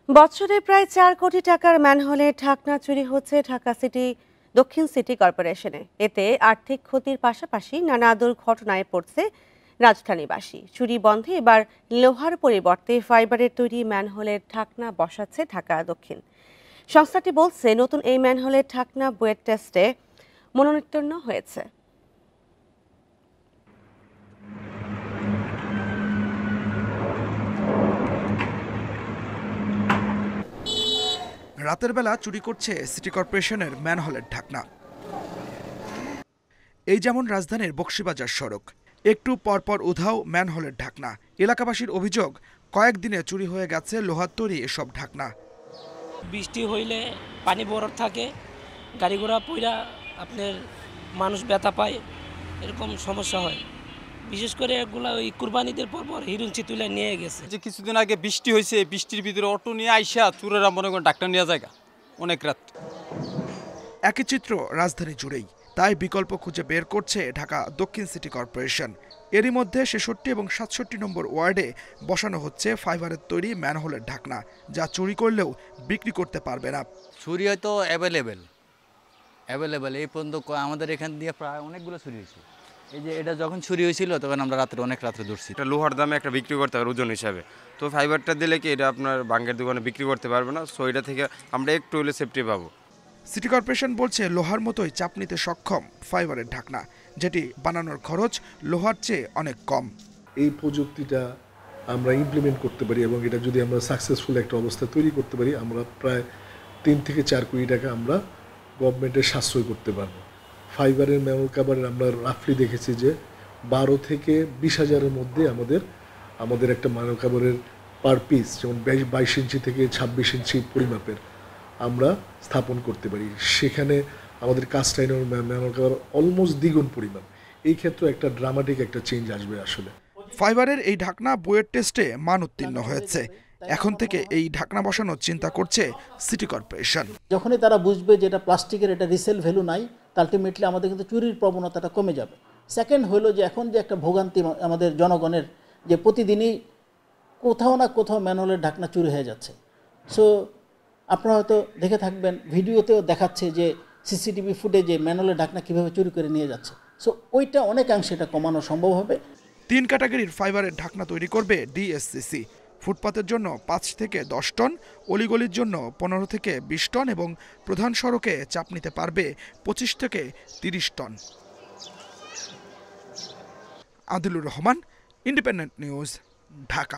বছরে প্রায় ৪ কোটি টাকার ম্যানহোলের ঢাকনা চুরি হচ্ছে ঢাকা দক্ষিণ সিটি কর্পোরেশনে। এতে আর্থিক ক্ষতির পাশাপাশি নানা দুর্ঘটনায় পড়ছে রাজধানীবাসী। চুরি বন্ধে এবার লোহার পরিবর্তে ফাইবারের তৈরি ম্যানহোলের ঢাকনা বসাচ্ছে ঢাকা দক্ষিণ। সংস্থাটি বলছে, নতুন এই ম্যানহোলের ঢাকনা বুয়েট টেস্টে মনোনীত হয়েছে। রাতের বেলা চুরি করছে সিটি কর্পোরেশনের ম্যানহোলের ঢাকনা। এই যেমন রাজধানীর বকশীবাজার সড়ক, একটু পরপর উধাও ম্যানহোলের ঢাকনা। এলাকাবাসীর অভিযোগ, কয়েকদিনে চুরি হয়ে গেছে লোহার তৈরি এসব ঢাকনা। বৃষ্টি হইলে পানি বরফ থাকে, গাড়ি ঘোড়া পইরা আপনার মানুষ ব্যথা পায়, এরকম সমস্যা হয়। বিশেষ করে এগুলা ওই কুরবানিদের পর হিরুঞ্চি তুলে নিয়ে গেছে। যে কিছুদিন আগে বৃষ্টি হয়েছে, বৃষ্টির ভিতরে অটো নিয়ে আইসা চুরেরা মনে করেন ডাক্তার নিয়ে যায় অনেক রাত। একই চিত্র রাজধানী জুড়েই, তাই বিকল্প খুঁজে বের করছে ঢাকা দক্ষিণ সিটি কর্পোরেশন। এরই মধ্যে ৬৬ এবং ৬৭ নম্বর ওয়ার্ডে বসানো হচ্ছে ফাইবারের তৈরি ম্যানহোলের ঢাকনা, যা চুরি করলেও বিক্রি করতে পারবে না। চুরি হয়তো অ্যাভেলেবেল এই পর্যন্ত আমাদের এখান দিয়ে প্রায় অনেকগুলো চুরি হয়েছে। এই যে এটা যখন চুরি হয়েছিল তখন আমরা অনেক রাত্রে ধরছি। এটা লোহার দামে একটা বিক্রি করতে পারবে ওজন হিসাবে, তো ফাইবারটা দিলে কি এটা আপনার বাঙ্গের দোকানে বিক্রি করতে পারবে না, সো এটা থেকে আমরা একটু হলে সেফটি পাবো। সিটি কর্পোরেশন বলছে, লোহার মতোই চাপ নিতে সক্ষম ফাইবারের ঢাকনা, যেটি বানানোর খরচ লোহার চেয়ে অনেক কম। এই প্রযুক্তিটা আমরা ইমপ্লিমেন্ট করতে পারি এবং এটা যদি আমরা সাকসেসফুল একটা অবস্থা তৈরি করতে পারি, আমরা প্রায় ৩ থেকে ৪ কোটি টাকা আমরা গভর্নমেন্টের সাশ্রয় করতে পারবো। ফাইবারের ম্যানুয়াল কাভারের আমরা রাফলি দেখেছি যে ১২ থেকে ২০ হাজারের মধ্যে আমাদের একটা ম্যানুয়াল কাভারের পার পিস, যেমন ২২ ইঞ্চি থেকে ২৬ ইঞ্চি পরিমাপের আমরা স্থাপন করতে পারি। সেখানে আমাদের কাস্ট আইনের ম্যানুয়াল কাভার অলমোস্ট দ্বিগুণ পরিমাণ। এই ক্ষেত্রে একটা ড্রামাটিক একটা চেঞ্জ আসবে। আসলে ফাইবারের এই ঢাকনা বুয়েট টেস্টে মান উত্তীর্ণ হয়েছে। এখন থেকে এই ঢাকনা বসানোর চিন্তা করছে সিটি কর্পোরেশন। যখনই তারা বুঝবে যে এটা প্লাস্টিকের, এটা রিসেল ভ্যালু নাই, আলটিমেটলি আমাদের কিন্তু চুরির প্রবণতাটা কমে যাবে। সেকেন্ড হলো যে এখন যে একটা ভোগান্তি আমাদের জনগণের, যে প্রতিদিনই কোথাও না কোথাও ম্যানুয়ালের ঢাকনা চুরি হয়ে যাচ্ছে। সো আপনারা হয়তো দেখে থাকবেন, ভিডিওতেও দেখাচ্ছে যে সিসিটিভি ফুটেজে ম্যানুয়ালের ঢাকনা কীভাবে চুরি করে নিয়ে যাচ্ছে। সো ওইটা অনেকাংশে এটা কমানো সম্ভব হবে। ৩ ক্যাটাগরির ফাইবারের ঢাকনা তৈরি করবে ডিএসসিসি। ফুটপাতের জন্য ৫ থেকে ১০ টন, অলিগলির জন্য ১৫ থেকে ২০ টন এবং প্রধান সড়কে চাপ নিতে পারবে ২৫ থেকে ৩০ ton. Adilur Rahman, independent news, Dhaka.